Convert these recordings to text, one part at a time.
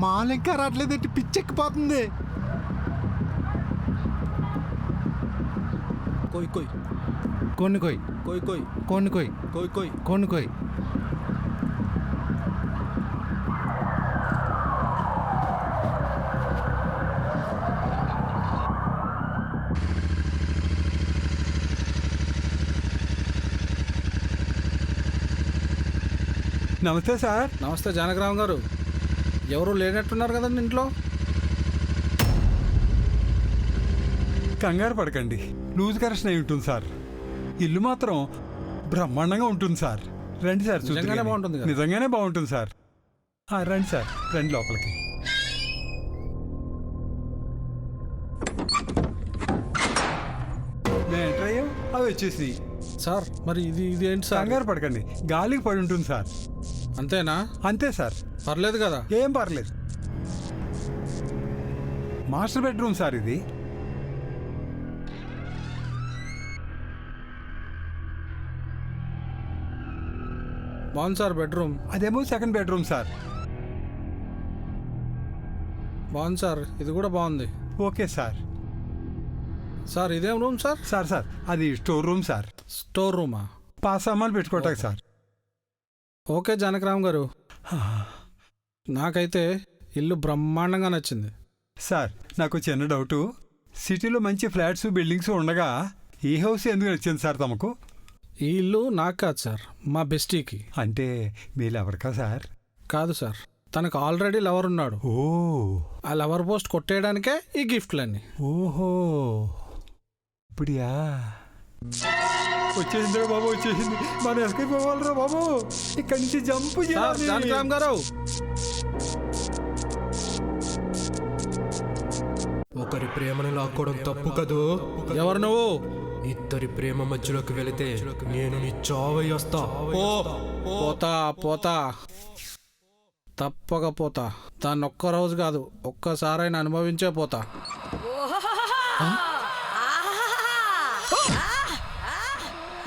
Mall ఇంకా రావట్లేదంటే పిచ్చెక్కిపోతుంది. कोई कोई కొన్ని కొయ్ कोई कोई కొన్ని కొయ్ कोई कोई కొన్ని కొయ్. నమస్తే సార్. నమస్తే జానకరామ్ గారు. ఎవరు లేనట్టున్నారు కదండి ఇంట్లో? కంగారు పడకండి, లూజ్ కరెక్షన్ అయి ఉంటుంది సార్. ఇల్లు మాత్రం బ్రహ్మాండంగా ఉంటుంది సార్. రండి సార్, చూద్దురు నిజంగానే గాని. బాగుంటుంది కదా? నిజంగానే బాగుంటుంది సార్. రండి సార్, రండి లోపలికి. మేము ఎంటర్ అయ్యాం, అవి వచ్చేసి. సార్ మరి ఇది ఏంటి సార్? కంగారు పడకండి, గాలికి పడి ఉంటుంది సార్. అంతేనా? అంతే సార్, పర్లేదు కదా? ఏం పర్లేదు. మాస్టర్ బెడ్రూమ్ సార్ ఇది. బాగుంది సార్ బెడ్రూమ్. అదేమో సెకండ్ బెడ్రూమ్ సార్. బాగుంది సార్, ఇది కూడా బాగుంది. Okay sir. సార్ ఇదేం రూమ్ సార్? సార్ అది స్టోర్ రూమ్ సార్. స్టోర్ రూమా? పాస్ సామాన్లు పెట్టుకోవటానికి సార్. ఓకే జానకరామ్ గారు, నాకైతే ఇల్లు బ్రహ్మాండంగా నచ్చింది. సార్ నాకు చిన్న డౌటు, సిటీలో మంచి ఫ్లాట్స్ బిల్డింగ్స్ ఉండగా ఈ హౌస్ ఎందుకు నచ్చింది సార్ తమకు? ఈ ఇల్లు నాకు కాదు సార్, మా బెస్టీకి. అంటే మీరు ఎవరికా సార్? కాదు సార్, తనకు ఆల్రెడీ లవర్ ఉన్నాడు. ఓ, ఆ లవర్ పోస్ట్ కొట్టేయడానికే ఈ గిఫ్ట్లన్నీ. ఓహో, ఇప్పుడియా వచ్చేసిందిరా బాబు, వచ్చేసింది. మనం ఎస్కేప్ అవ్వాలిరా బాబు, ఇక్కడి నుంచి జంప్ సార్, జానకరామ్ గారు, ఒకరి ప్రేమను లాక్కోవడం తప్పు కదూ. ఎవరు నువ్వు? ఇద్దరి ప్రేమ మధ్యలోకి వెళితే నేను నీ చావయ్యొస్తా. పోతా పోతా, తప్పకపోతా. దాన్ని ఒక్క రోజు కాదు, ఒక్కసారైనా అనుభవించే పోతా.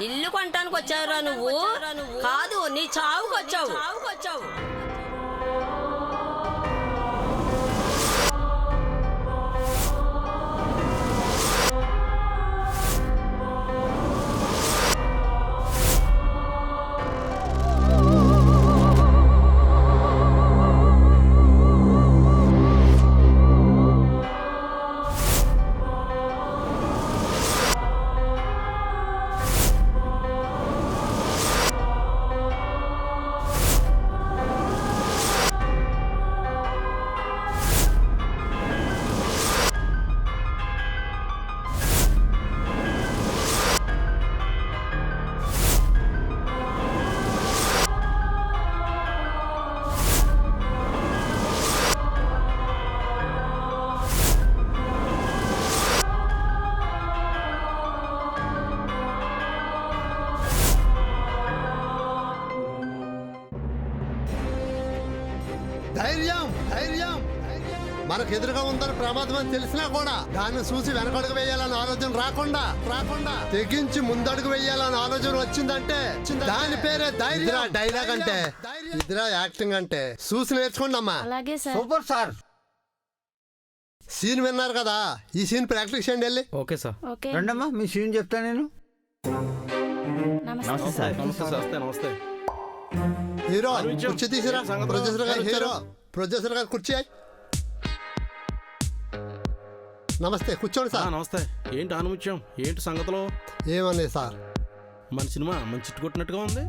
ఇల్లు కొనటానికి వచ్చావురా నువ్వు? కాదు, నీ చావుకు వచ్చావు. ధైర్యం ధైర్యం మనకు ఎదురుగా ఉందని ప్రమాదం అని తెలిసినా కూడా దాన్ని చూసి వెనకడుగు వేయాలని ఆలోచన రాకుండా తెగించి ముందడుగు వేయాలని ఆలోచన వచ్చిందంటే దాని పేరే ధైర్యం. డైలాగ్ అంటే ఇదిరా యాక్టింగ్ అంటే చూసి నేర్చుకోండి అమ్మా. అలాగే సార్. Super sir. సీన్ విన్నారు కదా, ఈ సీన్ ప్రాక్టీస్ చేయండి వెళ్ళి. Okay sir. ఓకే. రండమ్మా, మీ సీన్ చెప్తా నేను. నమస్తే సార్. నమస్తే సార్. నమస్తే. హీరో కుర్చీ తీసిరా. ప్రొడ్యూసర్ గారు హీరో, ప్రొడ్యూసర్ గారు కుర్చీ. నమస్తే, కూర్చోండి సార్. నమస్తే. ఏంటి ఆనుముత్యం, ఏంటి సంగతిలో? ఏమన్నా సార్, మన సినిమా మంచి చిట్టు కొట్టినట్టుగా ఉంది.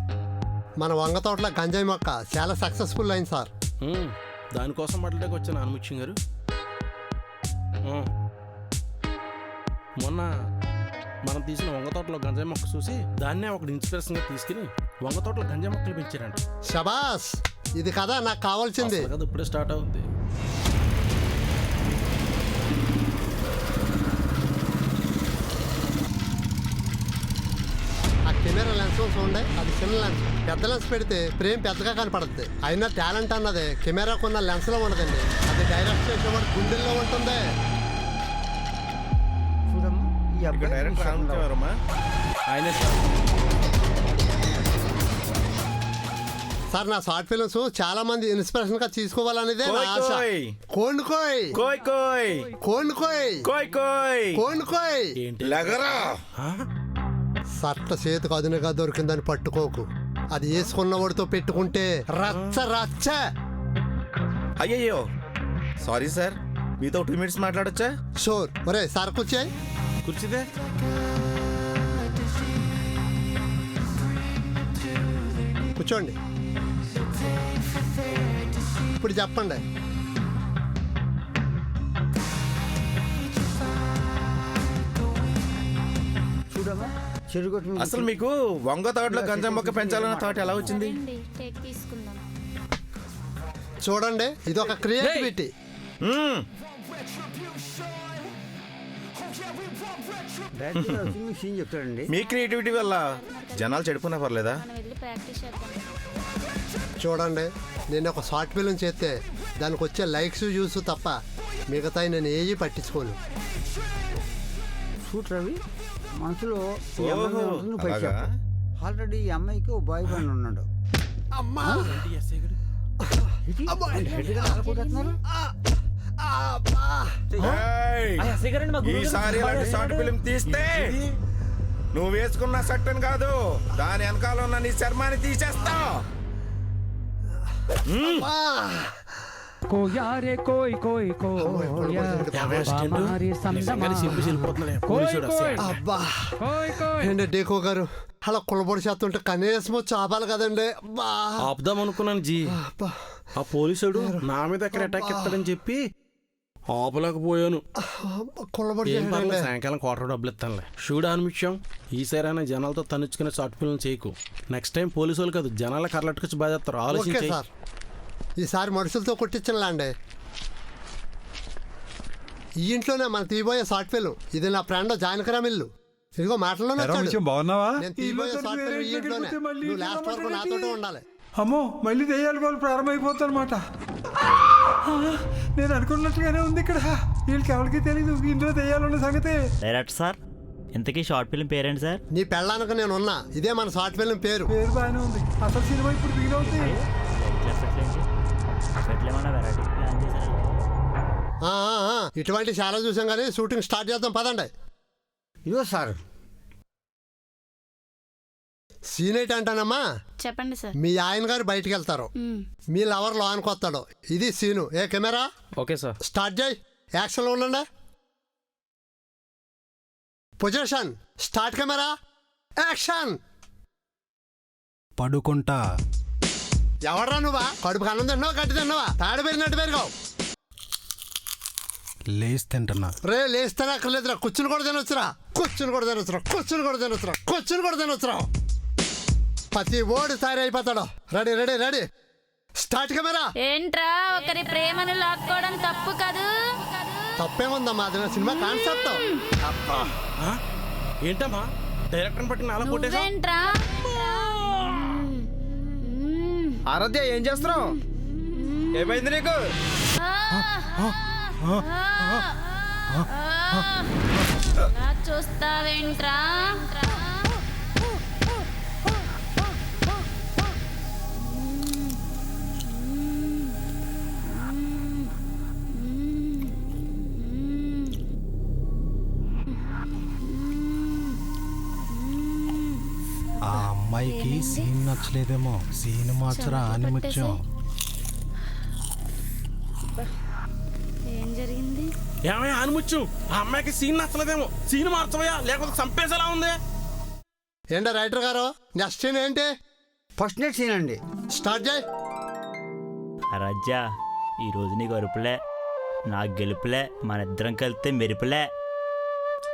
మన వంగ తోటల గంజాయి మొక్క చాలా సక్సెస్ఫుల్ అయింది సార్. దానికోసం మాట్లాడడానికి వచ్చాను ఆనుముత్యం గారు. మొన్న మనం తీసిన వంగ తోటలో గంజాయి మొక్క చూసి దాన్నే ఒకటి ఇన్స్పిరేషన్గా తీసుకుని వంగ తోటలో గంజాయి మొక్కలు పెంచారంట. శబాస్, ఇది కదా నాకు కావాల్సింది. కదా ఇప్పుడే స్టార్ట్ అవుతుంది. ఆ కెమెరా లెన్స్ చూడండి, అది చిన్న లెన్స్. పెద్ద లెన్స్ పెడితే ఫ్రేమ్ పెద్దగా కనపడుతుంది. అయినా టాలెంట్ అన్నది కెమెరాకున్న లెన్స్ లో ఉండదండి, అది డైరెక్ట్ చేసేవాడు గుండెల్లో ఉంటుంది. చూడమ్మా, ఈ అబ్బాయి డైరెక్టర్ ఆయనే సార్. సార్ నా షార్ట్ ఫిల్మ్స్ చాలా మంది ఇన్స్పిరేషన్ గా తీసుకోవాలనేదే నా ఆశ. కోండుకోయ్ కోయ్ కోయ్ కోండుకోయ్ కోయ్ కోయ్ కోండుకోయ్. లగరా సట్ట చేతికి అదునుగా దొరికిందని పట్టుకోకు. అది వేసుకున్నవాడితో పెట్టుకుంటే రచ్చ రచ్చ. అయ్యయ్యో సారీ సార్, మీతో 2 minutes మాట్లాడొచ్చా? షోర్. ఒరే సార్ కూర్చోయ్. కూర్చుదే కూర్చోండి. ఇప్పుడు చెప్పండి. చూడమ్మా చెరుకు కొట్టు మీద అసలు మీకు వంగ తోటలో గంజా మొక్క పెంచాలన్న థాట్ ఎలా వచ్చింది? తీసుకుందాం. చూడండి, ఇది ఒక క్రియేటివిటీ. మ్మ్. బ్యాటరీ వచ్చి మీకు సీన్ చెప్తాడండి. మీ క్రియేటివిటీ వల్ల జనాలు చెడిపోయినా పర్లేదా? మనం వెళ్ళి ప్రాక్టీస్ చేద్దాం. చూడండి, నేను ఒక షార్ట్ ఫిల్మ్ చేస్తే దానికి వచ్చే లైక్స్ వ్యూస్ తప్ప మిగతాయి నేను ఏవి పట్టించుకోను. షూట్ రవి మనసులో ఈ అమ్మాయి మీద ఓహో, ఉంటుంది, నువ్వు పైకి అలాగా? చెప్పు. ఆల్రెడీ ఈ అమ్మాయికి ఓ బాయ్ ఫ్రెండ్ ఉన్నాడు. ఇది? హెడ్గా ఆడుకుంటున్నారు? ఏయ్! ఈసారి ఇలాంటి షార్ట్ ఫిల్మ్ తీస్తే నువ్వు వేసుకున్న షర్టుని కాదు, దాని వెనకాల ఉన్న నీ చర్మాన్ని తీసేస్తా. కోయారే కోయ్ కోయ్ కోయా అబ్బా ఏంటి డేకో గారు అలా కులబొడి చేస్తుంటే కనీసం చాపాలి కదండి. అబ్బా ఆపుదాం అనుకున్నాను జీ. అబ్బా. ఆ పోలీసుడు నా మీద ఎక్కడ అటాక్ ఇస్తాడని చెప్పి ఆపలేకపోయాను. కులబొడి ఏం పర్లేదు, చేయండి. సాయంకాలం క్వార్టర్ డబ్బులు ఇస్తానులే. షూడా అనిమిషం, ఈసారైనా జనాలతో తన్నుచుకునే షార్ట్ ఫిల్మ్ చేయకు. నెక్స్ట్ టైం పోలీసు వాళ్ళు కాదు జనాల కర్లట్టుకొచ్చి బాధేస్తారు. ఓకే ఆలోచించి సార్, ఈసారి మనుషులతో కొట్టించనులేండి. ఈ ఇంట్లోనే మనం తీయబోయే షార్ట్ ఫిల్మ్. ఇది నా ఫ్రెండ్ జానకరామ్ ఇల్లు. ఇదిగో మాటల్లోనే ఎరా వచ్చాడు. కొంచెం బాగున్నావా? నేను తీయబోయే షార్ట్ ఫిల్మ్ ఈ ఇంట్లోనే. నువ్వు లాస్ట్ వరకు నాతోటే ఉండాలి. అమ్మో మళ్ళీ దెయ్యాల గోలు ప్రారంభమైపోతానమాట. నేను అనుకున్నట్టుగానే ఉంది ఇక్కడ. వీళ్ళకి ఎవరికి తెలీదు ఇంట్లో దెయ్యాలున్న సంగతి. డైరెక్టర్ సార్, ఇంతకీ షార్ట్ ఫిల్మ్ పేరేంటి సార్? నీ పెళ్ళానికి నేను ఉన్నా. ఇదే మన షార్ట్ ఫిల్మ్ పేరు. పేరు బాగానే ఉంది, అసలు సినిమా ఇప్పుడు బిగిన్ అవుతుంది. ఎట్లేమన్నా వెరైటీ ప్లాన్ చేశారు? ఇటువంటి చాలా చూసాం కానీ షూటింగ్ స్టార్ట్ చేద్దాం పదండి. ఇదిగో సార్ సీన్ ఏంటంటానమ్మా, చెప్పండి సార్. మీ ఆయన గారు బయటికి వెళ్తారు, మీ లవర్ లోనికి వస్తాడు. ఇది సీను. ఏ కెమెరా ఓకే సార్. స్టార్ట్ చేయి. యాక్షన్లో ఉండండి. Position start. Camera action. పడుకుంటా. ఎవడరా నువ్వా? కడుపు కన్నం తిన్నావా గట్టి తిన్నావా? తాడు పెరిగినట్టు పెరిగావు. లేచి తింటున్నా. రే లేస్తేనే అక్కర్లేదురా, కూర్చుని కూడా తినొచ్చురా. కూర్చుని కూడా తినొచ్చురా. కూర్చుని కూడా తినొచ్చురా. కూర్చుని కూడా తినొచ్చురా. ప్రతి ఓడి తయారు అయిపోతాడు. Ready ready ready start. Camera. ఏంట్రా ఒకరి ప్రేమను లాక్కోవడం తప్పు కాదు. తప్పేముందమ్మా, అది నా సినిమా కాన్సెప్ట్. ఏంటమ్మా డైరెక్టర్ని పట్టి నాలా కొట్టేసా? నువ్వేంట్రా? ఆరాధ్య ఏం చేస్తున్నావు? ఏమైంది నీకు? అలా చూస్తావేంట్రా? ఆ అమ్మాయికి సీన్ నచ్చలేదేమో. సీన్ మార్చరా అని ముత్యం. ఏం జరిగింది? ఏమయ్యా ఆనిముచ్చు, ఆ అమ్మాయికి సీన్ నచ్చలేదేమో. సీన్ మార్చవయ్యా, లేకపోతే చంపేసేలా ఉంది. ఏంటో రైటర్ గారు నెక్స్ట్ సీన్ ఏంటి? ఫస్ట్ నైట్ సీన్ అండి. స్టార్ట్ చేయి. రజ్జా, ఈరోజు నీకు అరుపులే, నాకు గెలుపులే, మన ఇద్దరం కలిస్తే మెరుపులే.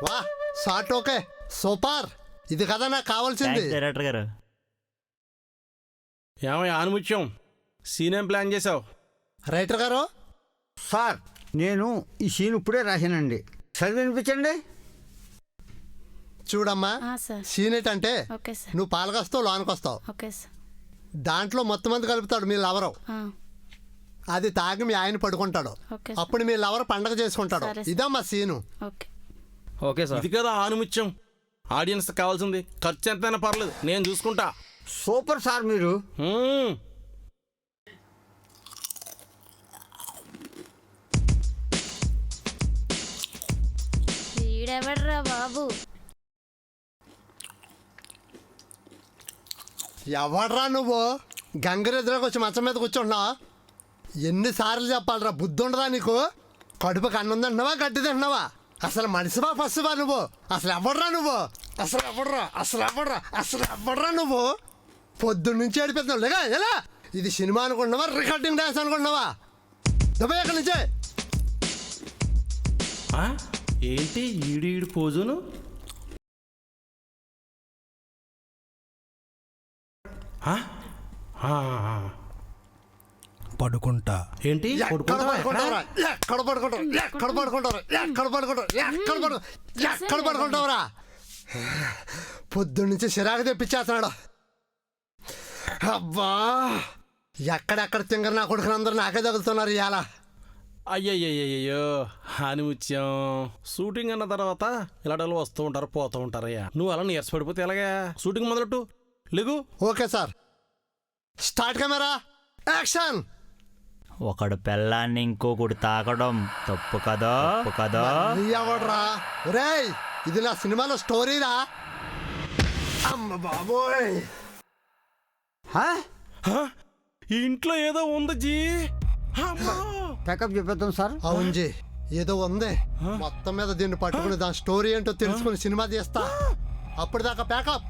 వా షార్ట్ ఓకే సూపర్. ఇది కదా నాకు కావాల్సింది. డైరెక్టర్ గారు. ఏమయ్యా ఆనిముత్యం, సీన్ ఏం ప్లాన్ చేసావు? రైటర్ గారు సార్ నేను ఈ సీన్ ఇప్పుడే రాశానండి, చదివి వినిపించండి. చూడమ్మా, సార్. సీన్ ఏంటంటే ఓకే సార్. నువ్వు పాలకొస్తావు లోనికి వస్తావు. Okay sir. దాంట్లో మొత్తం మంది కలుపుతాడు మీ లవరు. అది తాగి మీ ఆయన పడుకుంటాడు. ఓకే. అప్పుడు మీ లవర్ పండగ చేసుకుంటాడు. సరే. ఇదమ్మా సీను. ఓకే. Okay sir. ఇది కదా ఆనిముత్యం. ఆడియన్స్ కావాల్సింది. ఖర్చు ఎంతైనా పర్లేదు, నేను చూసుకుంటా. సూపర్ సార్ మీరు. ఈడెవడ్రా బాబు? ఎవడ్రా నువ్వు? గంగరెద్దులోకి వచ్చి మంచం మీద కూర్చుంటున్నావా? ఎన్నిసార్లు చెప్పాలరా, బుద్ధి ఉండదా నీకు? కడుపుకి అన్నం తింటున్నావా, గడ్డి తింటున్నావా? అసలు మనిషివా పశువా నువ్వు? అసలు ఎవడ్రా నువ్వు? అసలు ఎవడ్రా నువ్వు? పొద్దున్న నుంచి ఏడిపోతున్నావు. లేగా ఎలా? ఇది సినిమా అనుకుంటున్నావా, రికార్డింగ్ డాన్స్ అనుకుంటున్నావా? దుబాయ్ ఎక్కడి నుంచే ఏంటి ఈడు పోజును? పడుకుంటా. ఏంటి ఎక్కడ పడుకుంటావురా? పొద్దున్న నుంచి చిరాకు తెప్పించేస్తున్నాడు. అబ్బా, ఎక్కడెక్కడ తింగరు నా కొడుకుని అందరూ నాకే తగులుతున్నారు ఇవాళ. అయ్యయ్యో హానిముత్యం, షూటింగ్ అన్న తర్వాత ఇలాంటి వస్తూ ఉంటారు పోతూ ఉంటారయ్యా. నువ్వు అలా నీరసపడిపోతే ఎలాగా? షూటింగ్ మొదలెట్టు, లేగు. Okay sir, start camera action. ఒకడు పెళ్ళాన్ని ఇంకొకడు తాకడం తప్పు కదా? ఎవడ్రా? ఒరేయ్, ఇది నా సినిమాలో స్టోరీరా. అమ్మ బాబోయ్, ఈ ఇంట్లో ఏదో ఉంది జీ. ప్యాకప్ చెప్పేద్దాం సార్. అవును జీ, ఏదో ఉంది. మొత్తం మీద దీన్ని పట్టుకుని దాని స్టోరీ ఏంటో తెలుసుకుని సినిమా తీస్తా. అప్పటిదాకా ప్యాకప్.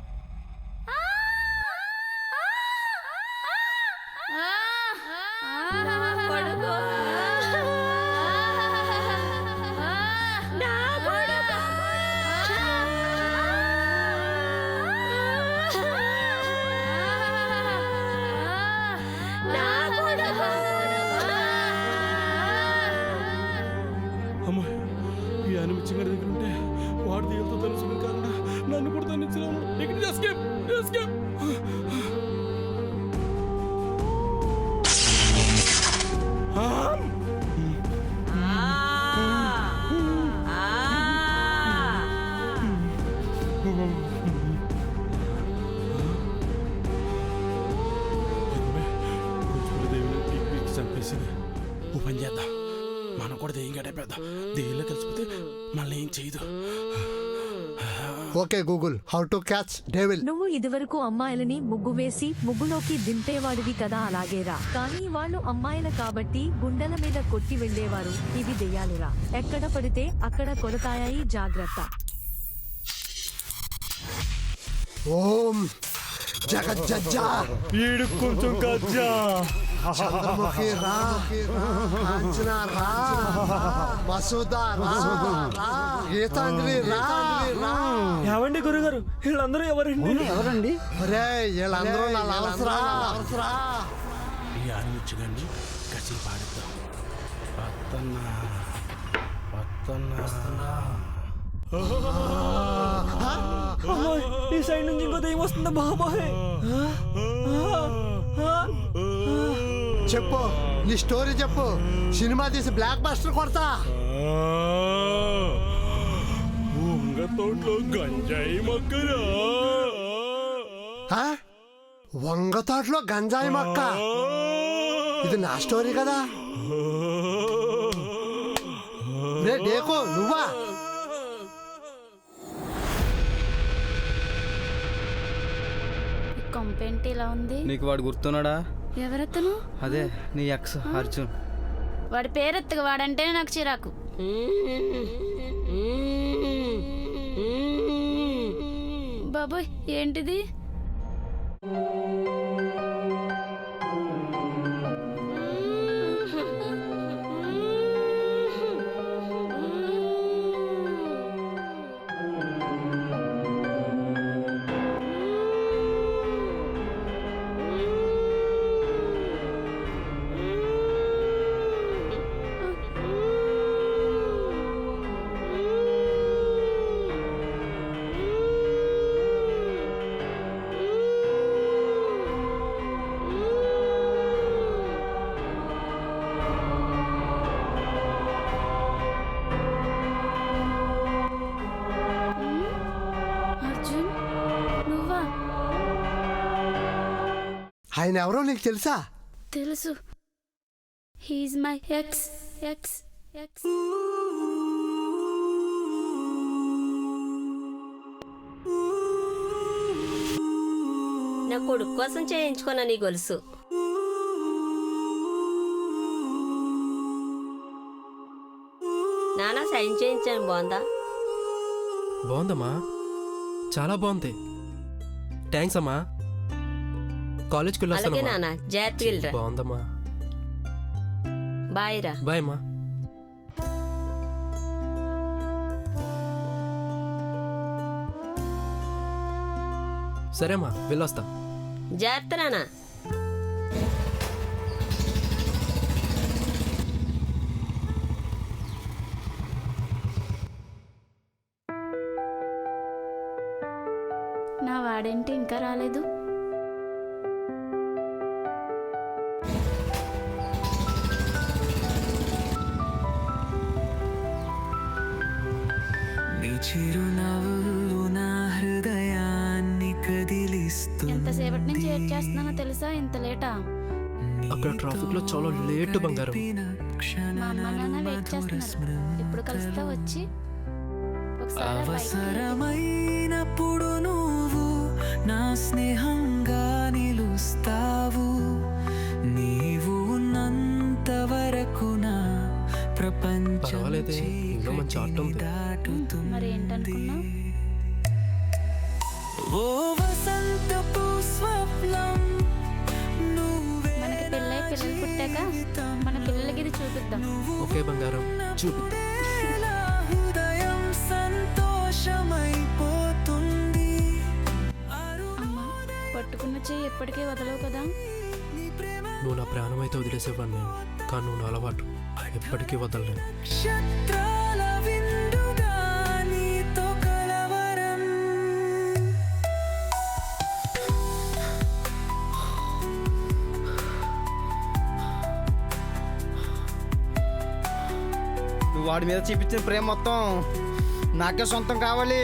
అమ్మా, ఈ హానిముత్యం గారి దగ్గర ఉంటే వాడు దేవుడితో తెలుసుకుని కాకుండా నన్ను కూడా తనిచ్చాను. ఇక్కడ ఎస్కేప్. చంపేసింది. ఓ పని చేద్దాం, మనం కూడా దెయ్యం గడపేద్దాం. దెయ్యంలో కలిసిపోతే మళ్ళీ ఏం చేయదు. Okay Google, how to catch devil. నువ్వు ఇదివరకు అమ్మాయిలని ముగ్గు వేసి ముగ్గులోకి దింపేవాడివి కదా, అలాగేరా. కానీ వాళ్ళు అమ్మాయిల కాబట్టి గుండెల మీద కొట్టి వెళ్ళేవారు. ఇవి దెయ్యాలురా, ఎక్కడ పడితే అక్కడ కొడతాయి, జాగ్రత్త. ఓం జగజ్జా ఈడు కొంచెం కజ్జా. చంద్రముఖి రా, కాంచనా రా, మసూదా రా, గీతాంజలి రా. ఏవండి గురుగారు, వీళ్ళందరూ ఎవరండి? ఒరే, వీళ్ళందరూ నా లవర్స్రా. ఈ హానిముత్యం గారిని కసి పాడుతాం. ఈ సైడ్ నుంచి ఇంకో దెయ్యం వస్తుందా బాబాయ్? చెప్పు, నీ స్టోరీ చెప్పు. సినిమా తీసి బ్లాక్ బస్టర్ కొడతా. వంగ తోటలో గంజాయి మొక్కరా. వంగ తోటలో గంజాయి మొక్క? ఇది నా స్టోరీ కదా. రే డేకో, నువ్వా? కొంపేంటి ఇలా ఉంది? నీకు వాడు గుర్తున్నాడా? ఎవరతను? అదే నీ ఎక్స్ అర్జున్. వాడి పేరెత్తగా, వాడంటేనే నాకు చిరాకు. బాబోయ్, ఏంటిది? ఆయన ఎవరో నీకు తెలుసా? తెలుసు. He's my ex. నా కొడుకు కోసం చేయించుకున్నా నీ గొలుసు. నాన్న సైన్ చేయించాను, బాగుందా? బాగుందమ్మా, చాలా బాగుంది. థ్యాంక్స్ అమ్మా. కాలేజ్కి అలాగే వెళ్ళొస్తానమ్మా. నాన్న, జాగ్రత్తగా వెళ్ళరా. బాగుందమ్మా. బాయ్ రా. బాయ్ అమ్మా. సరే అమ్మా, వెళ్ళొస్తా. జాగ్రత్త నాన్న. నా వాడేంటి ఇంకా రాలేదు? ఎంతసేపటి నుంచి వెయిట్ చేస్తున్నానో తెలుసా? ఇంత లేటా? అక్కడ ట్రాఫిక్ లో చాలా లేట్ బంగారం. మా అమ్మ నాన్న వెయిట్ చేస్తున్నారు. ఇప్పుడు కలుస్తా వచ్చి ఒకసారి అవసరమైనప్పుడు నువ్వు నా స్నేహంగా నిలుస్తావు. నీవు ఉన్నంత వరకు నా ప్రపంచం పర్వాలేదే, ఇంట్లో మంచి ఆటో ఉంది. మరి ఏంటనుకున్నావు? ఓ వసంతపు స్వప్నం మనకి పెళ్ళై పిల్లలు పుట్టాక మన పిల్లలకి ఇది చూపిద్దాం. ఓకే బంగారం, చూపిద్దాం. హృదయం సంతోషమైపోతుంది. అమ్మా, పట్టుకున్న చెయ్యి ఎప్పటికీ వదలవు కదా? నువ్వు నా ప్రాణం అయితే వదిలేసేవాడిని, కానీ నువ్వు నా అలవాటు ఎప్పటికీ వదలలేను. నక్షత్రాల విందుగా నీతో కలవరం. నువ్వు వాడి మీద చూపించిన ప్రేమ మొత్తం నాకే సొంతం కావాలి.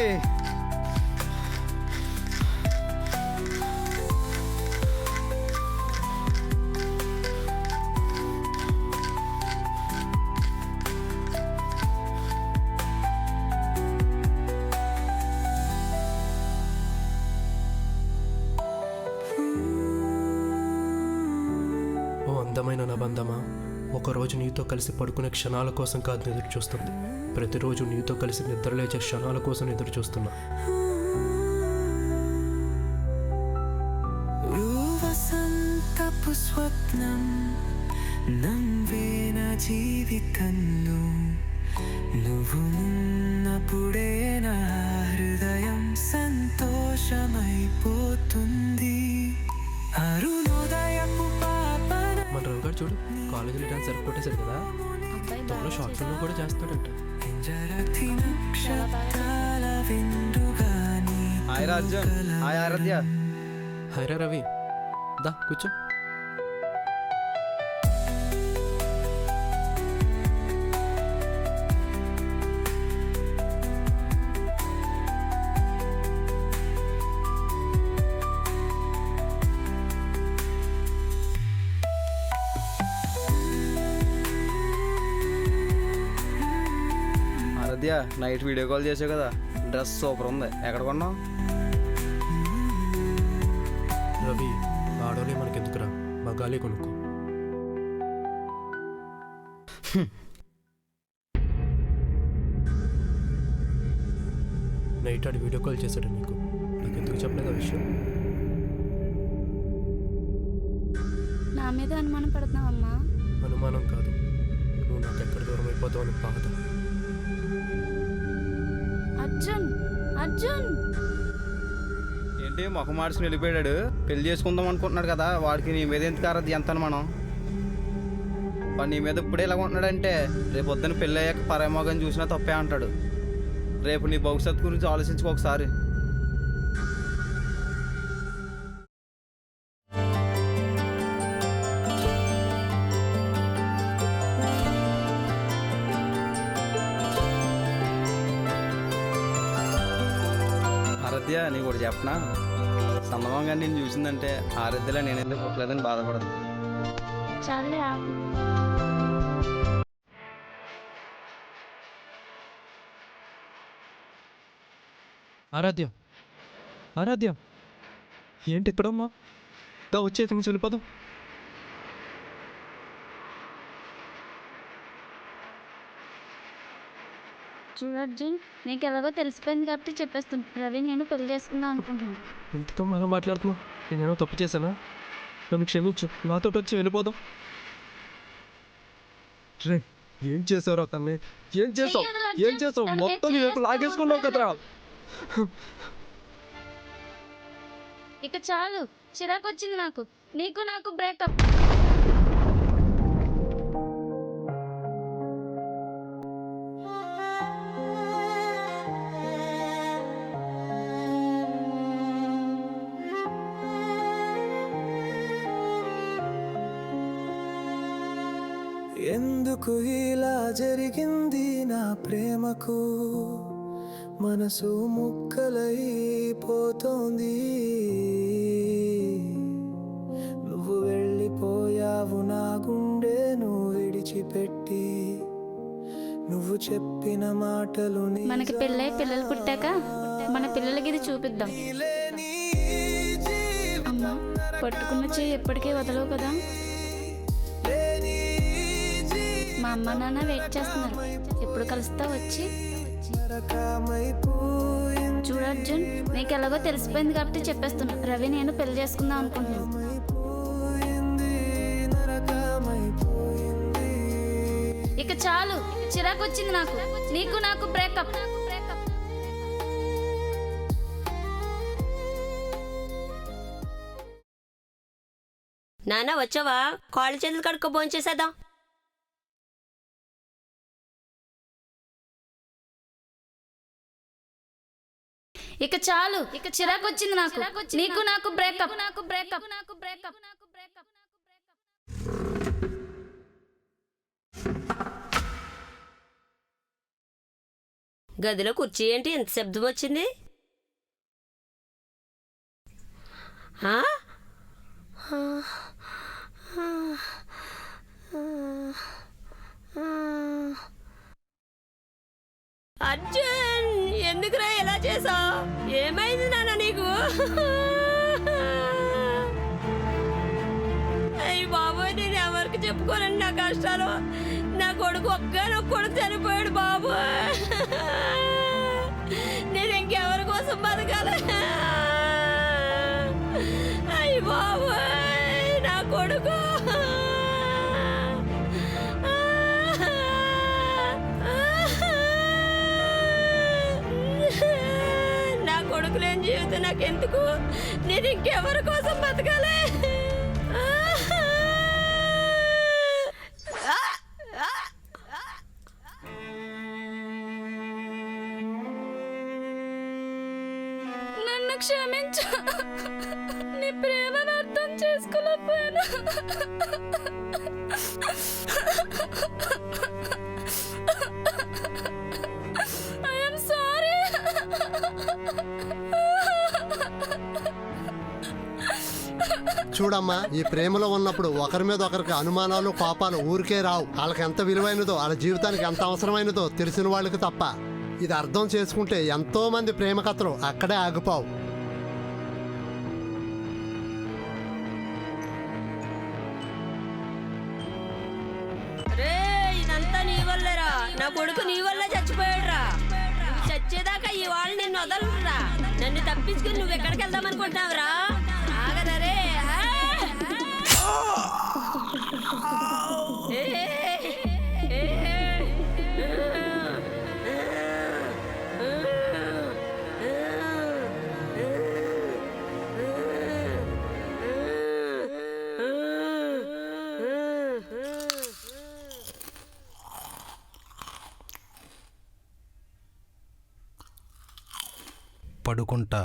ఓ అందమైన నా బంధమా, ఒకరోజు నీతో కలిసి పడుకునే క్షణాల కోసం కాదు ఎదురు చూస్తుంది, ప్రతిరోజు నీతో కలిసి నిద్రలేచే క్షణాల కోసం ఎదురు చూస్తున్నా. వసంతపు స్వప్నం నవ్వే నా జీవితంలో. నువ్వు ఉన్నప్పుడే నా హృదయం సంతోషమైపోతుంది. అరుణోదయపు పాపన మన రవి గారు చూడు, కాలేజీలో డాన్స్ సరిపోటేశాడు కదా, అబ్బాయి త్వరలో షార్ట్ ఫిల్మ్ కూడా చేస్తాడంట. జరతి నక్షత్రాల విందుగా హాయ్ రాజ్యం, హాయ్ ఆరాధ్య. హైరా రవి, దా కూర్చో. ఆరాధ్య, నైట్ వీడియో కాల్ చేసావు కదా, డ్రెస్ సూపర్ ఉంది. ఎక్కడ కొన్నావు? రవి, ఆడోలే మనకెందుకురా, మగాలే కొనుక్కో. నైట్ ఆడి వీడియో కాల్ చేశాడు నీకు, నాకెందుకు చెప్పలేదు ఆ విషయం? నా మీద అనుమానం పడుతున్నావమ్మా? అనుమానం కాదు, నువ్వు నాకు ఎక్కడ దూరం అయిపోతావు అని బాధ. అర్జున్, అర్జున్, ఏంటి ముఖం మార్చుకుని వెళ్ళిపోయాడు? పెళ్లి చేసుకుందాం అనుకుంటున్నాడు కదా, వాడికి నీ మీద ఎందుకు ఆరాధ్య ఎంత అనుమానం? వాడు నీ మీద ఇప్పుడే ఇలా ఉంటున్నాడంటే రేపు పొద్దున్న పెళ్ళి అయ్యాక పరమోగం చూసినా తప్పే అంటాడు. రేపు నీ భవిష్యత్తు గురించి ఆలోచించుకో ఒకసారి. ఆరాధ్య, నీకు కూడా చెప్పనా, సందర్భంగా నేను చూసిందంటే ఆరాధ్యలో నేను ఎందుకు పుట్టలేదని బాధపడదు. చాలే. ఆరాధ్య, ఆరాధ్య, ఏంటి ఇక్కడమ్మా వచ్చేది నుంచి వెళ్ళిపోదాం. చూడర్జున్, నీకు ఎలాగో తెలిసిపోయింది కాబట్టి చెప్పేస్తుంది. రవి నేను పెళ్లి చేసుకుందాం అనుకుంటున్నాను. ఇంతతో మనం మాట్లాడుతున్నాం. నేనేమో తప్పు చేశానా? నన్ను క్షమించు, నాతో వచ్చి వెళ్ళిపోదాం. రే, ఏం చేసావురా తల్లి? ఏం చేసావు? మొత్తం నీ వైపు లాగేసుకున్నావు కదరా. ఇక చాలు, చిరాకు వచ్చింది నాకు. నాకు బ్రేకప్. ఎందుకు ఇలా జరిగింది నా ప్రేమకు? మనసు ముక్కలైపోతోంది. నువ్వు వెళ్ళిపోయావు నా గుండెను విడిచిపెట్టి. నువ్వు చెప్పిన మాటలు మనకి పెళ్ళై పిల్లలు పుట్టాక మన పిల్లలకి ఇది చూపిద్దాం. అమ్మా, పట్టుకున్న చెయ్యి ఎప్పటికీ వదలవు కదా. మా అమ్మ నాన్న వెయిట్ చేస్తున్నారు. ఎప్పుడు కలుస్తా వచ్చి. చూడర్జున్, నీకు ఎలాగో తెలిసిపోయింది కాబట్టి చెప్పేస్తున్నా. రవి నేను పెళ్లి చేసుకుందాం అనుకుంటున్నాను. ఇక చాలు, చిరాకు వచ్చింది నాకు. నాకు బ్రేకప్. నాన్న వచ్చావా? కాళ్ళు చేతులు కడుక్కో, భోంచేసేద్దాం. ఇక చాలు, చిరాకు వచ్చింది నాకు. నాకు బ్రేకప్. గదిలో కుర్చీ ఏంటి ఎంత శబ్దం వచ్చింది? అర్జున్, ఎందుకురా ఇలా చేసావు? ఏమైంది నాన్న నీకు? అయ్యి బాబోయ్, నేను ఎవరికి చెప్పుకోనండి నా కష్టాలు. నా కొడుకు కొడుకు చనిపోయాడు బాబు. నేను ఇంకెవరి కోసం బతకాలి? అయ్యి బాబోయ్, నా కొడుకు. నా కొడుకు లేని జీవితం నాకెందుకు? నేను ఇంకెవరి కోసం బతకాలి? నన్ను క్షమించు. నీ ప్రేమను అర్థం చేసుకోలేకపోయాను. I'm sorry. చూడమ్మా, ఈ ప్రేమలో ఉన్నప్పుడు ఒకరి మీద ఒకరికి అనుమానాలు, కోపాలు ఊరికే రావు. వాళ్ళకి ఎంత విలువైనదో, వాళ్ళ జీవితానికి ఎంత అవసరమైనదో తెలిసిన వాళ్ళకి తప్ప. ఇది అర్థం చేసుకుంటే ఎంతో మంది ప్రేమ కథలు అక్కడే ఆగిపోవు. ఇదంతా నీ వల్లేరా. నా కొడుకు నీ వల్ల చచ్చిపోయాడురా. నువ్వు చచ్చేదాకా ఈ వాళ్ళు నిన్ను వదలరా. నన్ను తప్పించుకుని నువ్వు ఎక్కడికి వెళ్దాం అనుకుంటున్నావురా? ఆగరా రే. పడుకుంటా.